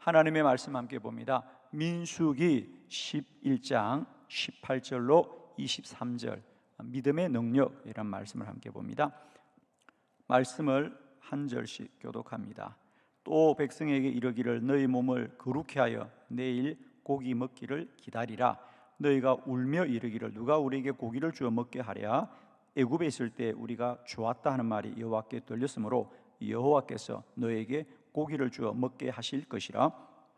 하나님의 말씀 함께 봅니다. 민수기 11장 18절로 23절, 믿음의 능력이란 말씀을 함께 봅니다. 말씀을 한 절씩 교독합니다. 또 백성에게 이르기를 너희 몸을 거룩히 하여 내일 고기 먹기를 기다리라. 너희가 울며 이르기를 누가 우리에게 고기를 주어 먹게 하랴. 애굽에 있을 때 우리가 좋았다 하는 말이 여호와께 들렸으므로 여호와께서 너희에게 고기를 주어 먹게 하실 것이라.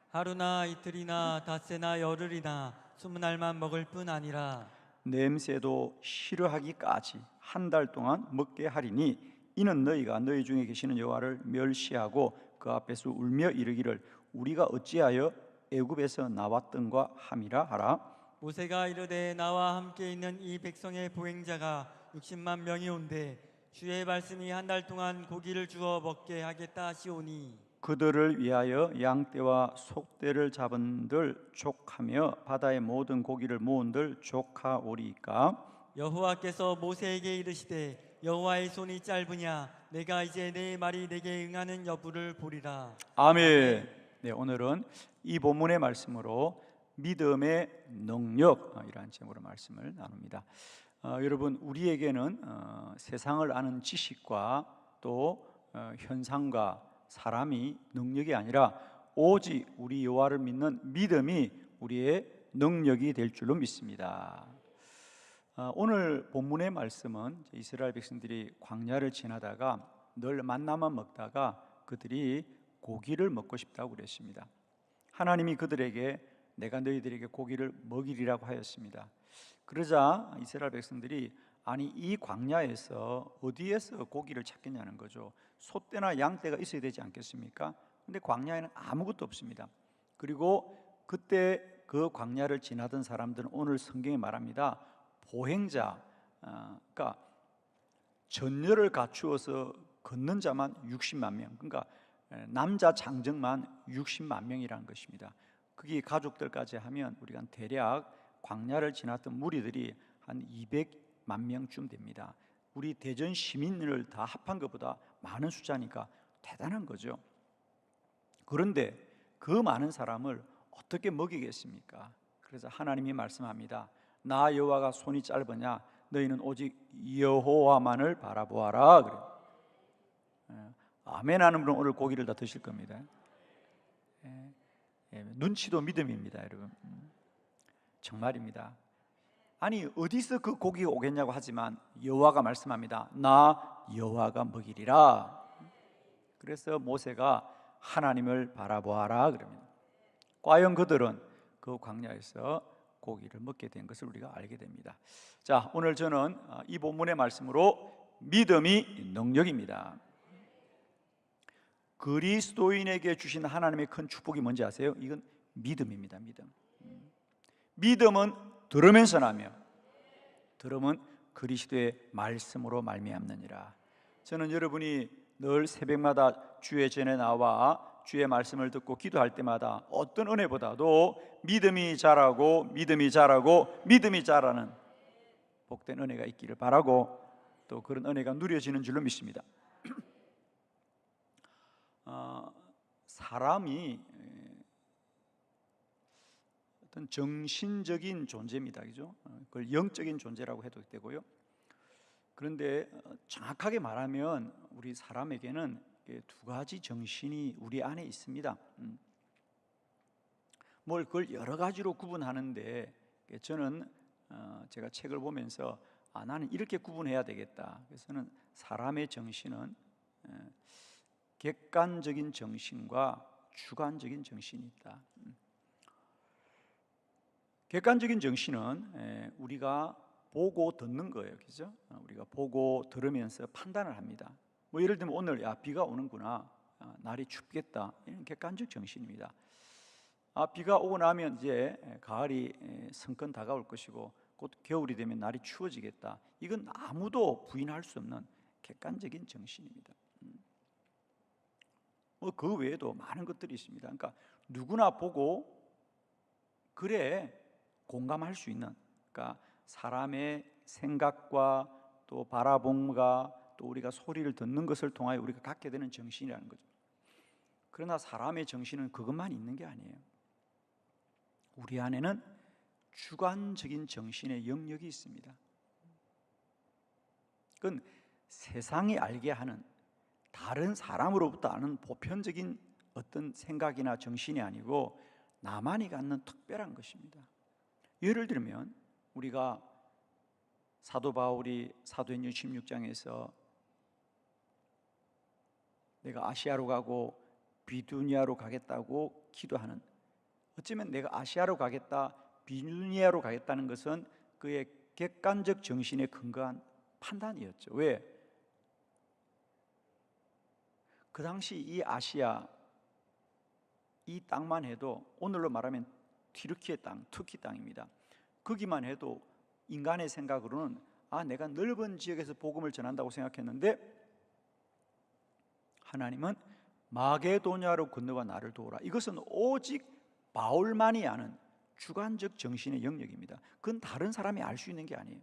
하루나 이틀이나 닷새나 열흘이나 20날만 먹을 뿐 아니라 냄새도 싫어하기까지 한 달 동안 먹게 하리니 이는 너희가 너희 중에 계시는 여호와를 멸시하고 그 앞에서 울며 이르기를 우리가 어찌하여 애굽에서 나왔던가 함이라 하라. 모세가 이르되 나와 함께 있는 이 백성의 보행자가 60만 명이 온데 주의 말씀이 한 달 동안 고기를 주어 먹게 하겠다 하시오니 그들을 위하여 양떼와 속떼를 잡은들 족하며 바다의 모든 고기를 모은들 족하오리이까. 여호와께서 모세에게 이르시되 여호와의 손이 짧으냐 내가 이제 내 말이 내게 응하는 여부를 보리라. 아멘. 네, 오늘은 이 본문의 말씀으로 믿음의 능력이라는 제목으로 말씀을 나눕니다. 여러분, 우리에게는 세상을 아는 지식과 또 현상과 사람이 능력이 아니라 오직 우리 여호와를 믿는 믿음이 우리의 능력이 될 줄로 믿습니다. 오늘 본문의 말씀은 이스라엘 백성들이 광야를 지나다가 늘 만나만 먹다가 그들이 고기를 먹고 싶다고 그랬습니다. 하나님이 그들에게 내가 너희들에게 고기를 먹이리라고 하였습니다. 그러자 이스라엘 백성들이 아니 이 광야에서 어디에서 고기를 찾겠냐는 거죠. 소떼나 양떼가 있어야 되지 않겠습니까? 근데 광야에는 아무것도 없습니다. 그리고 그때 그 광야를 지나던 사람들은 오늘 성경에 말합니다. 보행자, 그러니까 전열을 갖추어서 걷는 자만 60만 명, 그러니까 남자 장정만 60만 명이라는 것입니다. 그게 가족들까지 하면 우리가 대략 광야를 지났던 무리들이 한 200만 명쯤 됩니다. 우리 대전 시민을 다 합한 것보다 많은 숫자니까 대단한 거죠. 그런데 그 많은 사람을 어떻게 먹이겠습니까? 그래서 하나님이 말씀합니다. 나 여호와가 손이 짧으냐 너희는 오직 여호와만을 바라보아라. 그래요. 아멘 하는 분은 오늘 고기를 다 드실 겁니다. 눈치도 믿음입니다, 여러분. 정말입니다. 아니 어디서 그 고기가 오겠냐고 하지만 여호와가 말씀합니다. 나 여호와가 먹이리라. 그래서 모세가 하나님을 바라보아라 그럽니다. 과연 그들은 그 광야에서 고기를 먹게 된 것을 우리가 알게 됩니다. 자, 오늘 저는 이 본문의 말씀으로 믿음이 능력입니다. 그리스도인에게 주신 하나님의 큰 축복이 뭔지 아세요? 이건 믿음입니다. 믿음은 들으면서 나며 들음은 그리스도의 말씀으로 말미암느니라. 저는 여러분이 늘 새벽마다 주의 전에 나와 주의 말씀을 듣고 기도할 때마다 어떤 은혜보다도 믿음이 자라고 믿음이 자라고 믿음이 자라는 복된 은혜가 있기를 바라고 또 그런 은혜가 누려지는 줄로 믿습니다. 사람이 어떤 정신적인 존재입니다, 그죠? 그걸 영적인 존재라고 해도 되고요. 그런데 정확하게 말하면 우리 사람에게는 두 가지 정신이 우리 안에 있습니다. 뭘 그걸 여러 가지로 구분하는데 저는 제가 책을 보면서 나는 이렇게 구분해야 되겠다. 그래서는 사람의 정신은 객관적인 정신과 주관적인 정신이 있다. 객관적인 정신은 우리가 보고 듣는 거예요, 그죠? 우리가 보고 들으면서 판단을 합니다. 뭐 예를 들면 오늘 비가 오는구나, 날이 춥겠다, 이런 객관적 정신입니다. 비가 오고 나면 이제 가을이 성큼 다가올 것이고 곧 겨울이 되면 날이 추워지겠다. 이건 아무도 부인할 수 없는 객관적인 정신입니다. 그 외에도 많은 것들이 있습니다. 그러니까 누구나 보고 그래 공감할 수 있는, 그러니까 사람의 생각과 또 바라봄과 또 우리가 소리를 듣는 것을 통하여 우리가 갖게 되는 정신이라는 거죠. 그러나 사람의 정신은 그것만 있는 게 아니에요. 우리 안에는 주관적인 정신의 영역이 있습니다. 그건 세상이 알게 하는, 다른 사람으로부터 아는 보편적인 어떤 생각이나 정신이 아니고 나만이 갖는 특별한 것입니다. 예를 들면 우리가 사도 바울이 사도행전 16장에서 내가 아시아로 가고 비두니아로 가겠다고 기도하는, 어쩌면 내가 아시아로 가겠다, 비두니아로 가겠다는 것은 그의 객관적 정신에 근거한 판단이었죠. 왜? 그 당시 이 아시아, 이 땅만 해도 오늘로 말하면 튀르키예 땅, 터키 땅입니다. 거기만 해도 인간의 생각으로는 내가 넓은 지역에서 복음을 전한다고 생각했는데 하나님은 마게도냐로 건너와 나를 도우라. 이것은 오직 바울만이 아는 주관적 정신의 영역입니다. 그건 다른 사람이 알 수 있는 게 아니에요.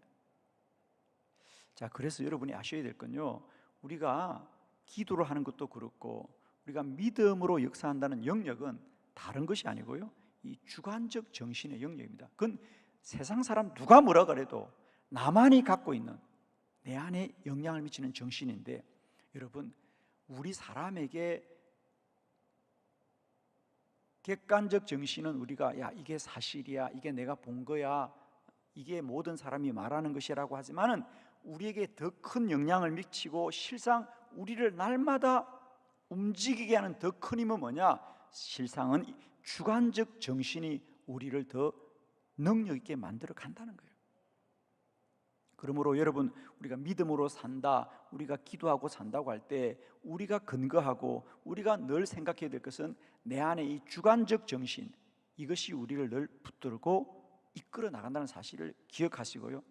자, 그래서 여러분이 아셔야 될 건요, 우리가 기도를 하는 것도 그렇고 우리가 믿음으로 역사한다는 영역은 다른 것이 아니고요, 이 주관적 정신의 영역입니다. 그건 세상 사람 누가 뭐라 그래도 나만이 갖고 있는 내 안에 영향을 미치는 정신인데, 여러분, 우리 사람에게 객관적 정신은 우리가 이게 사실이야, 이게 내가 본 거야, 이게 모든 사람이 말하는 것이라고 하지만은 우리에게 더 큰 영향을 미치고 실상 우리를 날마다 움직이게 하는 더 큰 힘은 뭐냐? 실상은 주관적 정신이 우리를 더 능력 있게 만들어 간다는 거예요. 그러므로 여러분, 우리가 믿음으로 산다, 우리가 기도하고 산다고 할 때 우리가 근거하고 우리가 늘 생각해야 될 것은 내 안에 이 주관적 정신, 이것이 우리를 늘 붙들고 이끌어 나간다는 사실을 기억하시고요,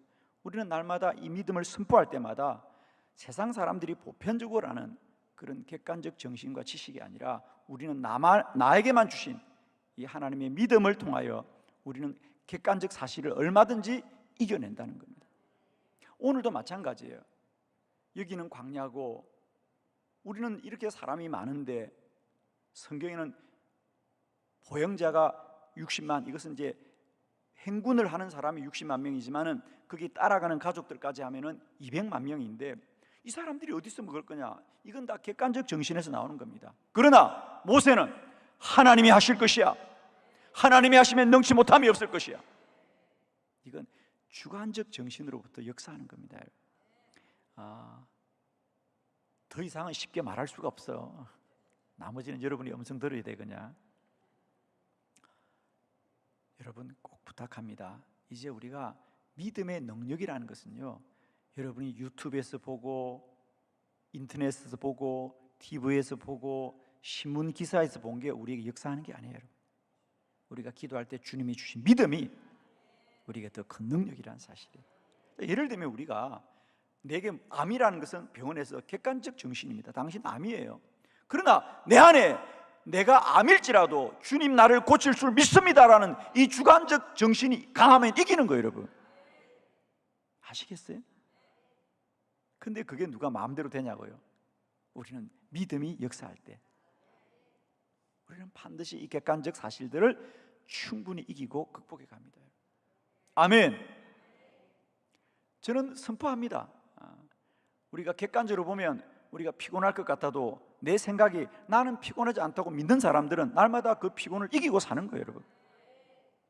우리는 날마다 이 믿음을 선포할 때마다 세상 사람들이 보편적으로 아는 그런 객관적 정신과 지식이 아니라 우리는 나에게만 주신 이 하나님의 믿음을 통하여 우리는 객관적 사실을 얼마든지 이겨낸다는 겁니다. 오늘도 마찬가지예요. 여기는 광야고 우리는 이렇게 사람이 많은데 성경에는 보행자가 60만, 이것은 이제 행군을 하는 사람이 60만 명이지만은 거기 따라가는 가족들까지 하면은 200만 명인데 이 사람들이 어디서 먹을 거냐? 이건 다 객관적 정신에서 나오는 겁니다. 그러나 모세는 하나님이 하실 것이야, 하나님이 하시면 능치 못함이 없을 것이야, 이건 주관적 정신으로부터 역사하는 겁니다. 더 이상은 쉽게 말할 수가 없어. 나머지는 여러분이 음성 들어야 되거냐. 여러분 꼭 부탁합니다. 이제 우리가 믿음의 능력이라는 것은요, 여러분이 유튜브에서 보고 인터넷에서 보고 TV에서 보고 신문 기사에서 본 게 우리에게 역사하는 게 아니에요. 여러분, 우리가 기도할 때 주님이 주신 믿음이 우리에게 더 큰 능력이라는 사실이에요. 예를 들면 우리가, 내게 암이라는 것은 병원에서 객관적 정신입니다. 당신 암이에요. 그러나 내 안에 내가 암일지라도 주님 나를 고칠 줄 믿습니다라는 이 주관적 정신이 강하면 이기는 거예요. 여러분 아시겠어요? 근데 그게 누가 마음대로 되냐고요. 우리는 믿음이 역사할 때 우리는 반드시 이 객관적 사실들을 충분히 이기고 극복해 갑니다. 아멘. 저는 선포합니다. 우리가 객관적으로 보면 우리가 피곤할 것 같아도 내 생각이 나는 피곤하지 않다고 믿는 사람들은 날마다 그 피곤을 이기고 사는 거예요. 여러분.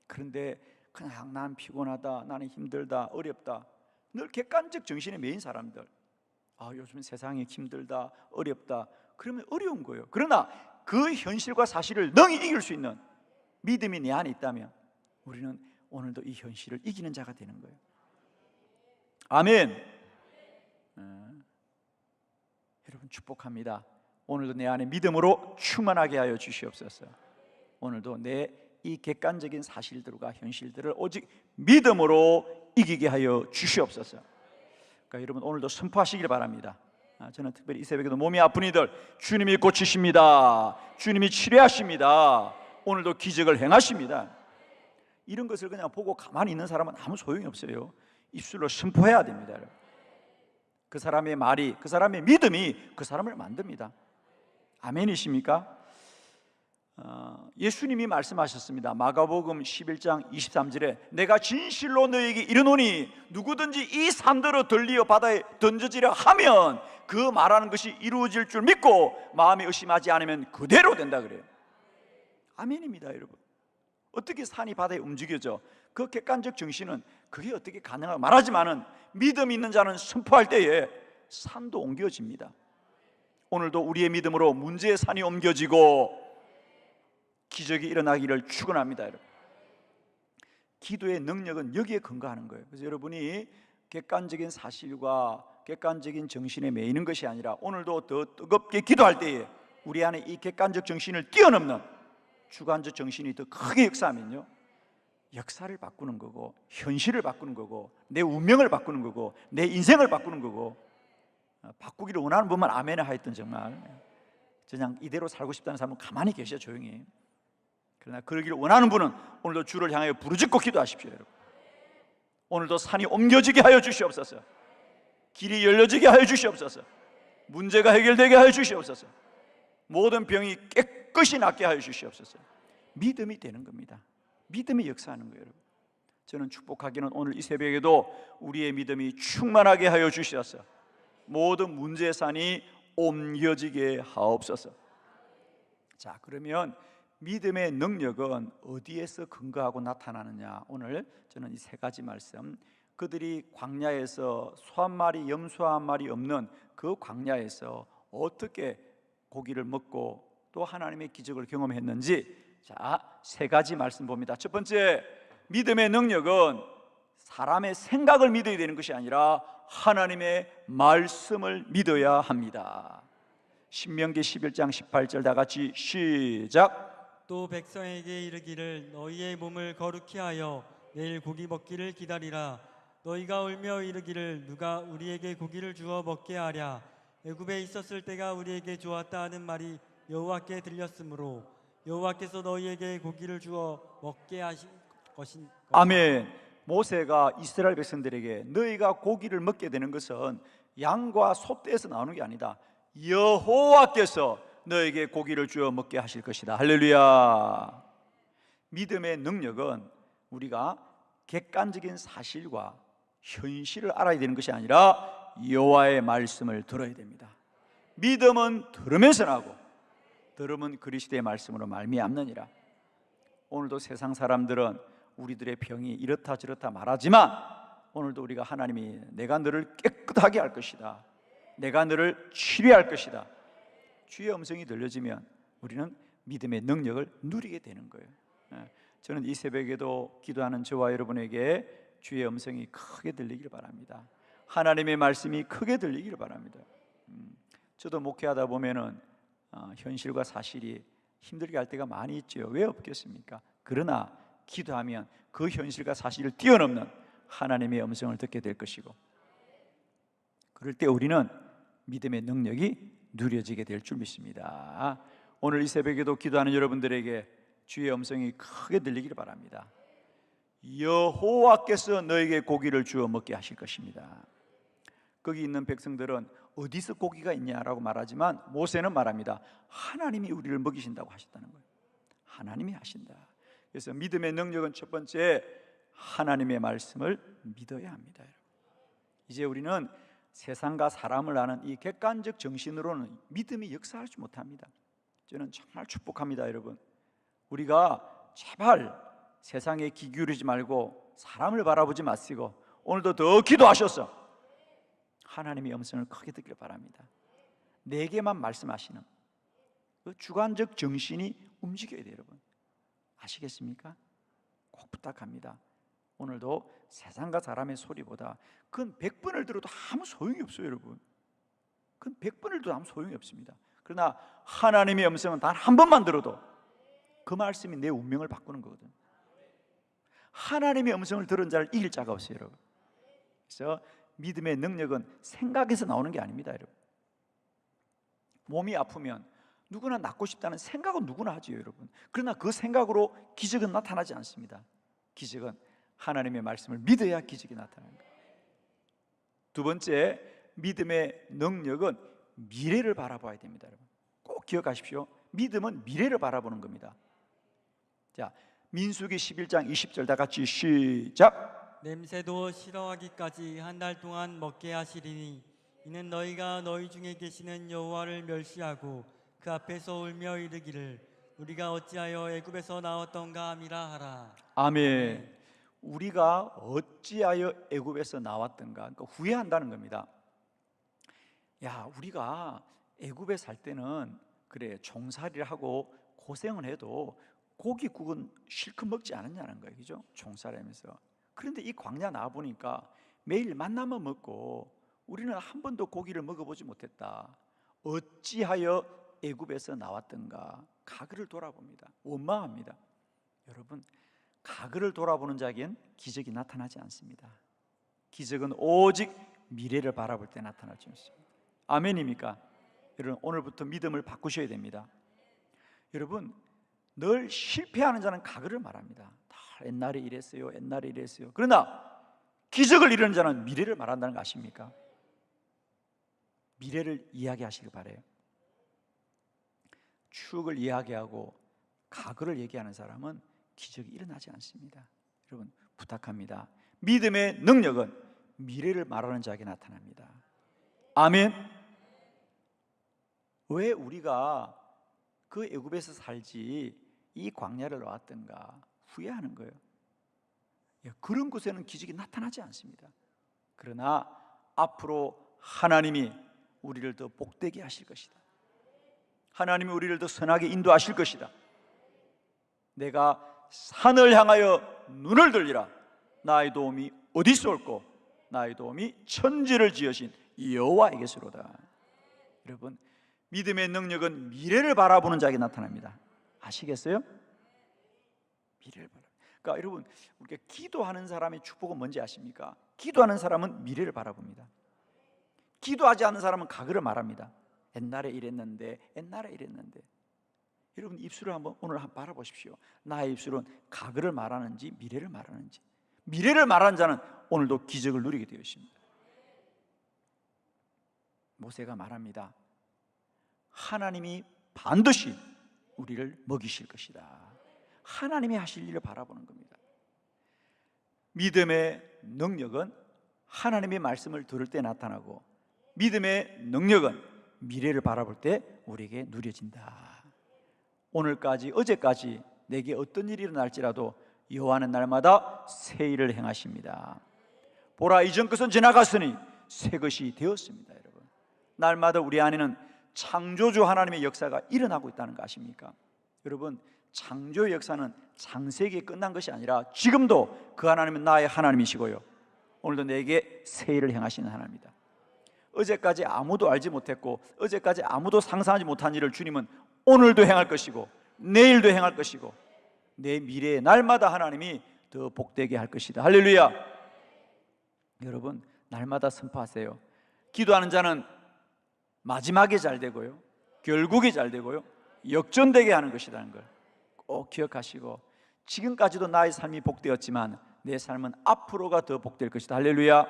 그런데 그냥 난 피곤하다, 나는 힘들다, 어렵다, 늘 객관적 정신에 매인 사람들, 요즘 세상이 힘들다, 어렵다, 그러면 어려운 거예요. 그러나 그 현실과 사실을 능히 이길 수 있는 믿음이 내 안에 있다면 우리는 오늘도 이 현실을 이기는 자가 되는 거예요. 아멘. 여러분 축복합니다. 오늘도 내 안에 믿음으로 충만하게 하여 주시옵소서. 오늘도 내 이 객관적인 사실들과 현실들을 오직 믿음으로 이기게 하여 주시옵소서. 그러니까 여러분 오늘도 선포하시길 바랍니다. 저는 특별히 이 새벽에도 몸이 아픈 이들, 주님이 고치십니다, 주님이 치료하십니다, 오늘도 기적을 행하십니다. 이런 것을 그냥 보고 가만히 있는 사람은 아무 소용이 없어요. 입술로 선포해야 됩니다. 그 사람의 말이, 그 사람의 믿음이 그 사람을 만듭니다. 아멘이십니까? 예수님이 말씀하셨습니다. 마가복음 11장 23절에 내가 진실로 너에게 이르노니 누구든지 이 산더러 들리어 바다에 던져지려 하면 그 말하는 것이 이루어질 줄 믿고 마음에 의심하지 않으면 그대로 된다 그래요. 아멘입니다, 여러분. 어떻게 산이 바다에 움직여져? 그 객관적 정신은 그게 어떻게 가능하고 말하지만은 믿음 있는 자는 선포할 때에 산도 옮겨집니다. 오늘도 우리의 믿음으로 문제의 산이 옮겨지고 기적이 일어나기를 축원합니다, 여러분. 기도의 능력은 여기에 근거하는 거예요. 그래서 여러분이 객관적인 사실과 객관적인 정신에 매이는 것이 아니라 오늘도 더 뜨겁게 기도할 때에 우리 안에 이 객관적 정신을 뛰어넘는 주관적 정신이 더 크게 역사하면요, 역사를 바꾸는 거고 현실을 바꾸는 거고 내 운명을 바꾸는 거고 내 인생을 바꾸는 거고, 바꾸기를 원하는 분만 아멘을 하였던, 정말 그냥 이대로 살고 싶다는 사람은 가만히 계셔, 조용히. 그러나 그러기를 원하는 분은 오늘도 주를 향하여 부르짖고 기도하십시오, 여러분. 오늘도 산이 옮겨지게 하여 주시옵소서. 길이 열려지게 하여 주시옵소서. 문제가 해결되게 하여 주시옵소서. 모든 병이 깨끗이 낫게 하여 주시옵소서. 믿음이 되는 겁니다. 믿음이 역사하는 거예요, 여러분. 저는 축복하기는 오늘 이 새벽에도 우리의 믿음이 충만하게 하여 주시옵소서. 모든 문제의 산이 옮겨지게 하옵소서. 자, 그러면 믿음의 능력은 어디에서 근거하고 나타나느냐? 오늘 저는 이 세 가지 말씀, 그들이 광야에서 소 한 마리, 염소 한 마리 없는 그 광야에서 어떻게 고기를 먹고 또 하나님의 기적을 경험했는지, 자, 세 가지 말씀 봅니다. 첫 번째, 믿음의 능력은 사람의 생각을 믿어야 되는 것이 아니라 하나님의 말씀을 믿어야 합니다. 신명기 11장 18절 다 같이 시작. 또 백성에게 이르기를 너희의 몸을 거룩히 하여 내일 고기 먹기를 기다리라. 너희가 울며 이르기를 누가 우리에게 고기를 주어 먹게 하랴. 애굽에 있었을 때가 우리에게 좋았다 하는 말이 여호와께 들렸으므로 여호와께서 너희에게 고기를 주어 먹게 하신 것인. 아멘. 모세가 이스라엘 백성들에게 너희가 고기를 먹게 되는 것은 양과 소떼에서 나오는 게 아니다. 여호와께서 너에게 고기를 주어 먹게 하실 것이다. 할렐루야. 믿음의 능력은 우리가 객관적인 사실과 현실을 알아야 되는 것이 아니라 여호와의 말씀을 들어야 됩니다. 믿음은 들으면서 나고 들으면 그리스도의 말씀으로 말미암느니라. 오늘도 세상 사람들은 우리들의 병이 이렇다 저렇다 말하지만 오늘도 우리가 하나님이 내가 너를 깨끗하게 할 것이다, 내가 너를 치료할 것이다, 주의 음성이 들려지면 우리는 믿음의 능력을 누리게 되는 거예요. 저는 이 새벽에도 기도하는 저와 여러분에게 주의 음성이 크게 들리기를 바랍니다. 하나님의 말씀이 크게 들리기를 바랍니다. 저도 목회하다 보면은 현실과 사실이 힘들게 할 때가 많이 있죠. 왜 없겠습니까? 그러나 기도하면 그 현실과 사실을 뛰어넘는 하나님의 음성을 듣게 될 것이고, 그럴 때 우리는 믿음의 능력이 누려지게 될 줄 믿습니다. 오늘 이 새벽에도 기도하는 여러분들에게 주의 음성이 크게 들리기를 바랍니다. 여호와께서 너에게 고기를 주어 먹게 하실 것입니다. 거기 있는 백성들은 어디서 고기가 있냐라고 말하지만 모세는 말합니다. 하나님이 우리를 먹이신다고 하셨다는 거예요. 하나님이 하신다. 그래서 믿음의 능력은 첫 번째, 하나님의 말씀을 믿어야 합니다. 이제 우리는 세상과 사람을 아는 이 객관적 정신으로는 믿음이 역사하지 못합니다. 저는 정말 축복합니다, 여러분. 우리가 제발 세상에 귀 기울이지 말고 사람을 바라보지 마시고 오늘도 더 기도하셔서 하나님의 음성을 크게 듣기를 바랍니다. 내게만 말씀하시는 그 주관적 정신이 움직여야 돼요, 여러분. 아시겠습니까? 꼭 부탁합니다. 오늘도 세상과 사람의 소리보다 그건 100번을 들어도 아무 소용이 없어요, 여러분. 그건 100번을 들어도 아무 소용이 없습니다. 그러나 하나님의 음성은 단 한 번만 들어도 그 말씀이 내 운명을 바꾸는 거거든. 하나님의 음성을 들은 자를 이길 자가 없어요, 여러분. 그래서 믿음의 능력은 생각에서 나오는 게 아닙니다, 여러분. 몸이 아프면 누구나 낫고 싶다는 생각은 누구나 하지요, 여러분. 그러나 그 생각으로 기적은 나타나지 않습니다. 기적은 하나님의 말씀을 믿어야 기적이 나타나는 거예요. 두 번째, 믿음의 능력은 미래를 바라봐야 됩니다, 여러분. 꼭 기억하십시오. 믿음은 미래를 바라보는 겁니다. 자, 민수기 11장 20절 다 같이 시작. 냄새도 싫어하기까지 한 달 동안 먹게 하시리니 이는 너희가 너희 중에 계시는 여호와를 멸시하고 그 앞에서 울며 이르기를 우리가 어찌하여 애굽에서 나왔던가 함이라 하라. 아멘. 우리가 어찌하여 애굽에서 나왔던가, 그러니까 후회한다는 겁니다. 야, 우리가 애굽에 살 때는 그래 종살이를 하고 고생을 해도 고기국은 실컷 먹지 않았냐는 거예요, 그죠? 종살이하면서. 그런데 이 광야 나와 보니까 매일 만나만 먹고 우리는 한 번도 고기를 먹어보지 못했다. 어찌하여 애굽에서 나왔던가. 가그를 돌아봅니다. 원망합니다. 여러분, 가그를 돌아보는 자에겐 기적이 나타나지 않습니다. 기적은 오직 미래를 바라볼 때 나타날 수 있습니다. 아멘입니까? 여러분, 오늘부터 믿음을 바꾸셔야 됩니다. 여러분, 늘 실패하는 자는 가그를 말합니다. 다 옛날에 이랬어요, 옛날에 이랬어요. 그러나 기적을 이루는 자는 미래를 말한다는 거 아십니까? 미래를 이야기하시길 바라요. 추억을 이야기하고 과거를 얘기하는 사람은 기적이 일어나지 않습니다. 여러분, 부탁합니다. 믿음의 능력은 미래를 말하는 자에게 나타납니다. 아멘. 왜 우리가 그 애굽에서 살지 이 광야를 나왔던가 후회하는 거예요. 그런 곳에는 기적이 나타나지 않습니다. 그러나 앞으로 하나님이 우리를 더 복되게 하실 것이다. 하나님이 우리를 더 선하게 인도하실 것이다. 내가 산을 향하여 눈을 들리라. 나의 도움이 어디서 올꼬? 나의 도움이 천지를 지으신 여호와에게서로다. 여러분, 믿음의 능력은 미래를 바라보는 자에게 나타납니다. 아시겠어요? 미래를 바라. 그러니까 여러분, 우리가 기도하는 사람의 축복은 뭔지 아십니까? 기도하는 사람은 미래를 바라봅니다. 기도하지 않는 사람은 과거를 말합니다. 옛날에 이랬는데, 옛날에 이랬는데. 여러분, 입술을 오늘 한번 바라보십시오. 나의 입술은 과거를 말하는지 미래를 말하는지. 미래를 말하는 자는 오늘도 기적을 누리게 되어 있습니다. 모세가 말합니다. 하나님이 반드시 우리를 먹이실 것이다. 하나님이 하실 일을 바라보는 겁니다. 믿음의 능력은 하나님의 말씀을 들을 때 나타나고, 믿음의 능력은 미래를 바라볼 때 우리에게 누려진다. 오늘까지, 어제까지 내게 어떤 일이 일어날지라도 여호와는 날마다 새 일을 행하십니다. 보라, 이전 것은 지나갔으니 새 것이 되었습니다. 여러분, 날마다 우리 안에는 창조주 하나님의 역사가 일어나고 있다는 거 아십니까? 여러분, 창조의 역사는 창세기에 끝난 것이 아니라 지금도 그 하나님은 나의 하나님이시고요, 오늘도 내게 새 일을 행하시는 하나님입니다. 어제까지 아무도 알지 못했고 어제까지 아무도 상상하지 못한 일을 주님은 오늘도 행할 것이고 내일도 행할 것이고 내 미래에 날마다 하나님이 더 복되게 할 것이다. 할렐루야. 여러분, 날마다 선포하세요. 기도하는 자는 마지막에 잘 되고요, 결국에 잘 되고요, 역전되게 하는 것이라는 걸 꼭 기억하시고, 지금까지도 나의 삶이 복되었지만 내 삶은 앞으로가 더 복될 것이다. 할렐루야.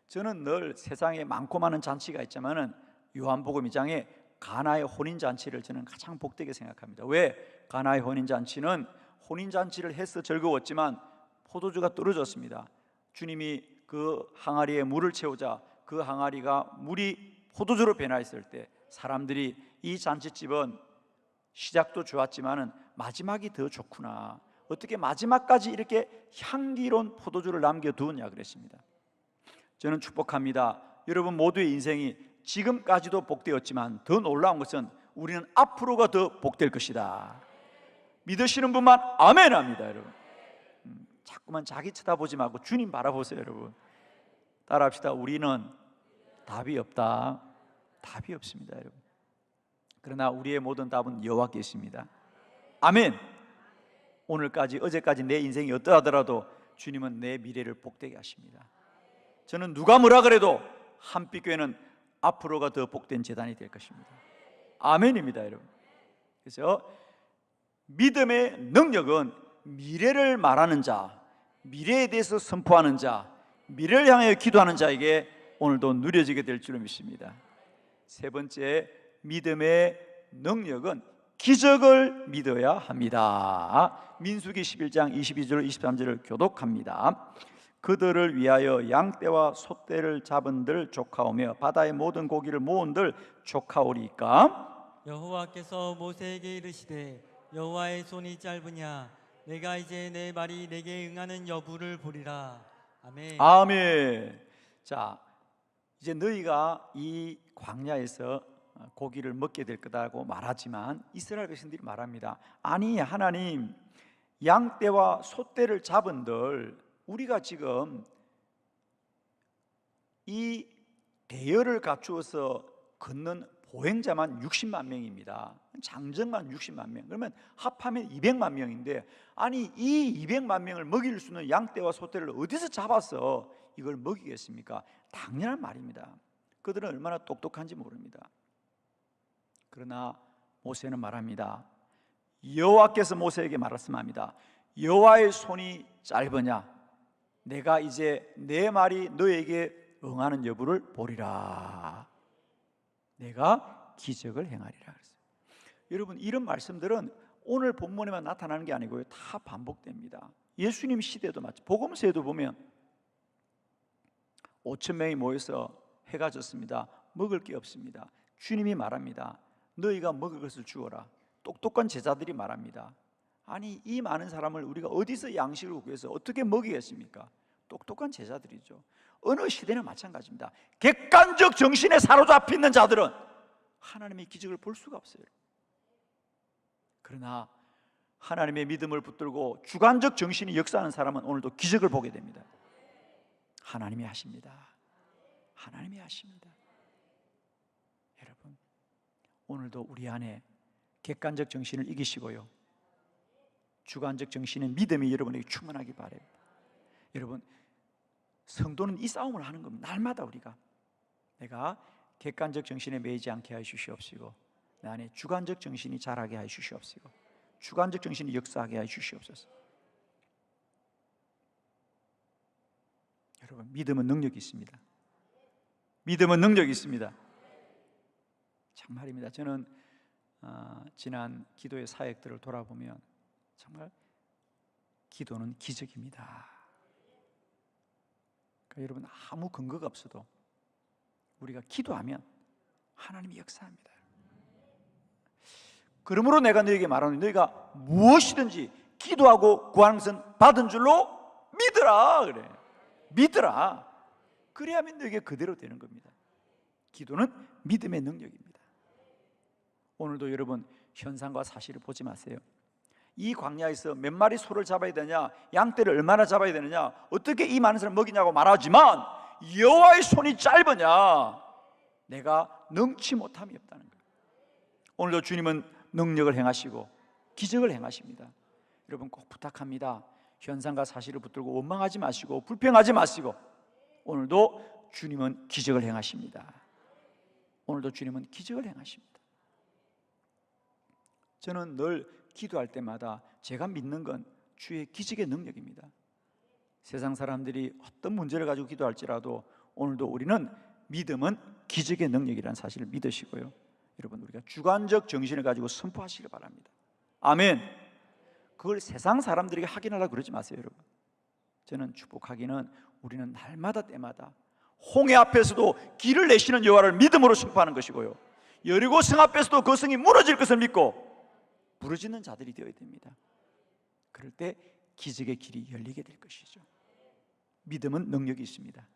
저는 늘 세상에 많고 많은 잔치가 있지만은 요한복음 2장에 가나의 혼인잔치를 저는 가장 복되게 생각합니다. 왜? 가나의 혼인잔치는 혼인잔치를 해서 즐거웠지만 포도주가 떨어졌습니다. 주님이 그 항아리에 물을 채우자 그 항아리가 물이 포도주로 변화했을 때 사람들이 이 잔치집은 시작도 좋았지만은 마지막이 더 좋구나, 어떻게 마지막까지 이렇게 향기로운 포도주를 남겨두었냐 그랬습니다. 저는 축복합니다. 여러분 모두의 인생이 지금까지도 복되었지만 더 놀라운 것은 우리는 앞으로가 더 복될 것이다. 믿으시는 분만 아멘 합니다. 여러분, 자꾸만 자기 쳐다보지 말고 주님 바라보세요. 여러분, 따라합시다. 우리는 답이 없다. 답이 없습니다. 여러분, 그러나 우리의 모든 답은 여호와께 있습니다. 아멘. 오늘까지, 어제까지 내 인생이 어떠하더라도 주님은 내 미래를 복되게 하십니다. 저는 누가 뭐라 그래도 한빛교회는 앞으로가 더 복된 재단이 될 것입니다. 아멘입니다. 여러분, 그래서 믿음의 능력은 미래를 말하는 자, 미래에 대해서 선포하는 자, 미래를 향하여 기도하는 자에게 오늘도 누려지게 될 줄로 믿습니다. 세 번째, 믿음의 능력은 기적을 믿어야 합니다. 민수기 11장 22절 23절을 교독합니다. 그들을 위하여 양떼와 소떼를 잡은들 조카오며 바다의 모든 고기를 모은들 조카오리까. 여호와께서 모세에게 이르시되 여호와의 손이 짧으냐 내가 이제 내 말이 내게 응하는 여부를 보리라. 아멘. 아멘. 자, 이제 너희가 이 광야에서 고기를 먹게 될 거다고 말하지만 이스라엘 백성들이 말합니다. 아니 하나님, 양떼와 소떼를 잡은들 우리가 지금 이 대열을 갖추어서 걷는 보행자만 60만 명입니다. 장정만 60만 명. 그러면 합하면 200만 명인데, 아니 이 200만 명을 먹일 수 있는 양떼와 소떼를 어디서 잡아서 이걸 먹이겠습니까? 당연한 말입니다. 그들은 얼마나 똑똑한지 모릅니다. 그러나 모세는 말합니다. 여호와께서 모세에게 말씀합니다. 여호와의 손이 짧으냐 내가 이제 내 말이 너에게 응하는 여부를 보리라. 내가 기적을 행하리라 그랬어요. 여러분, 이런 말씀들은 오늘 본문에만 나타나는 게 아니고요, 다 반복됩니다. 예수님 시대도 마찬가지. 복음서에도 보면 5천 명이 모여서 해가 졌습니다. 먹을 게 없습니다. 주님이 말합니다. 너희가 먹을 것을 주어라. 똑똑한 제자들이 말합니다. 아니 이 많은 사람을 우리가 어디서 양식을 구해서 어떻게 먹이겠습니까? 똑똑한 제자들이죠. 어느 시대나 마찬가지입니다. 객관적 정신에 사로잡혀 있는 자들은 하나님의 기적을 볼 수가 없어요. 그러나 하나님의 믿음을 붙들고 주관적 정신이 역사하는 사람은 오늘도 기적을 보게 됩니다. 하나님이 하십니다. 하나님이 하십니다. 여러분, 오늘도 우리 안에 객관적 정신을 이기시고요, 주관적 정신의 믿음이 여러분에게 충만하기 바랍니다. 여러분, 성도는 이 싸움을 하는 겁니다. 날마다 우리가 내가 객관적 정신에 매이지 않게 하여 주시옵시고 내 안에 주관적 정신이 자라게 하여 주시옵시고 주관적 정신이 역사하게 하여 주시옵소서. 여러분, 믿음은 능력이 있습니다. 믿음은 능력이 있습니다. 정말입니다. 저는 지난 기도의 사역들을 돌아보면 정말 기도는 기적입니다. 그러니까 여러분, 아무 근거가 없어도 우리가 기도하면 하나님이 역사합니다. 그러므로 내가 너에게 말하노니 너희가 무엇이든지 기도하고 구하는 것은 받은 줄로 믿으라. 그래, 믿으라. 그래야만 너에게 그대로 되는 겁니다. 기도는 믿음의 능력입니다. 오늘도 여러분, 현상과 사실을 보지 마세요. 이 광야에서 몇 마리 소를 잡아야 되냐, 양떼를 얼마나 잡아야 되느냐, 어떻게 이 많은 사람 먹이냐고 말하지만 여호와의 손이 짧으냐 내가 능치 못함이 없다는 거예요. 오늘도 주님은 능력을 행하시고 기적을 행하십니다. 여러분, 꼭 부탁합니다. 현상과 사실을 붙들고 원망하지 마시고 불평하지 마시고 오늘도 주님은 기적을 행하십니다. 오늘도 주님은 기적을 행하십니다. 저는 늘 기도할 때마다 제가 믿는 건 주의 기적의 능력입니다. 세상 사람들이 어떤 문제를 가지고 기도할지라도 오늘도 우리는 믿음은 기적의 능력이라는 사실을 믿으시고요, 여러분, 우리가 주관적 정신을 가지고 선포하시길 바랍니다. 아멘. 그걸 세상 사람들에게 확인하려고 그러지 마세요. 여러분, 저는 축복하기는 우리는 날마다 때마다 홍해 앞에서도 길을 내시는 여호와를 믿음으로 선포하는 것이고요, 여리고 성 앞에서도 그 성이 무너질 것을 믿고 부르짖는 자들이 되어야 됩니다. 그럴 때 기적의 길이 열리게 될 것이죠. 믿음은 능력이 있습니다.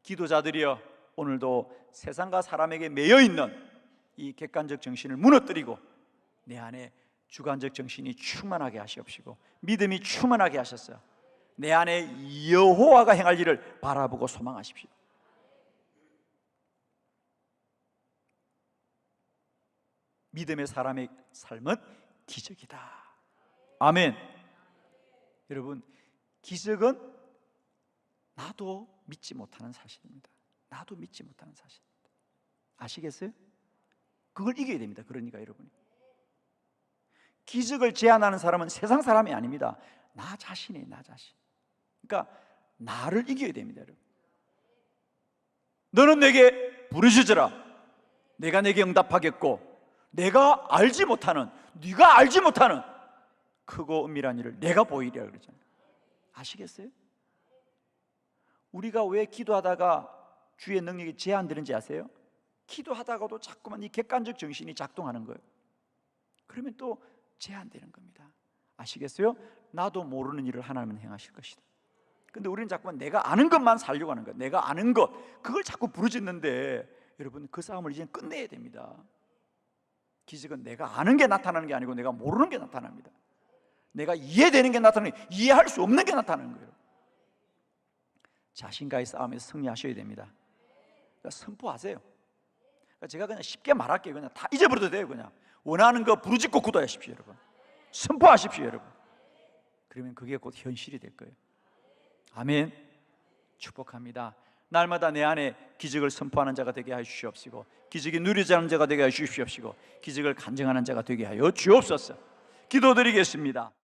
기도자들이여, 오늘도 세상과 사람에게 매여있는 이 객관적 정신을 무너뜨리고 내 안에 주관적 정신이 충만하게 하시옵시고 믿음이 충만하게 하셔서 내 안에 여호와가 행할 일을 바라보고 소망하십시오. 믿음의 사람의 삶은 기적이다. 아멘. 여러분, 기적은 나도 믿지 못하는 사실입니다. 나도 믿지 못하는 사실입니다. 아시겠어요? 그걸 이겨야 됩니다. 그러니까 여러분이 기적을 제안하는 사람은 세상 사람이 아닙니다. 나 자신이에요. 나 자신. 그러니까 나를 이겨야 됩니다. 여러분, 너는 내게 부르짖으라. 내가 내게 응답하겠고 내가 알지 못하는, 네가 알지 못하는 크고 은밀한 일을 내가 보이리라 그러잖아요. 아시겠어요? 우리가 왜 기도하다가 주의 능력이 제한되는지 아세요? 기도하다가도 자꾸만 이 객관적 정신이 작동하는 거예요. 그러면 또 제한되는 겁니다. 아시겠어요? 나도 모르는 일을 하나님은 행하실 것이다. 근데 우리는 자꾸만 내가 아는 것만 살려고 하는 거예요. 내가 아는 것, 그걸 자꾸 부르짖는데 여러분, 그 싸움을 이제 끝내야 됩니다. 기적은 내가 아는 게 나타나는 게 아니고 내가 모르는 게 나타납니다. 내가 이해되는 게 나타나는 게, 이해할 수 없는 게 나타나는 거예요. 자신과의 싸움에서 승리하셔야 됩니다. 그러니까 선포하세요. 그러니까 제가 그냥 쉽게 말할게요. 그냥 다 잊어버려도 돼요. 그냥 원하는 거 부르짖고 구도하십시오, 여러분. 선포하십시오, 여러분. 그러면 그게 곧 현실이 될 거예요. 아멘. 축복합니다. 날마다 내 안에 기적을 선포하는 자가 되게 하여 주시옵시고, 기적이 누리자는 자가 되게 하여 주시옵시고, 기적을 간증하는 자가 되게 하여 주옵소서. 기도드리겠습니다.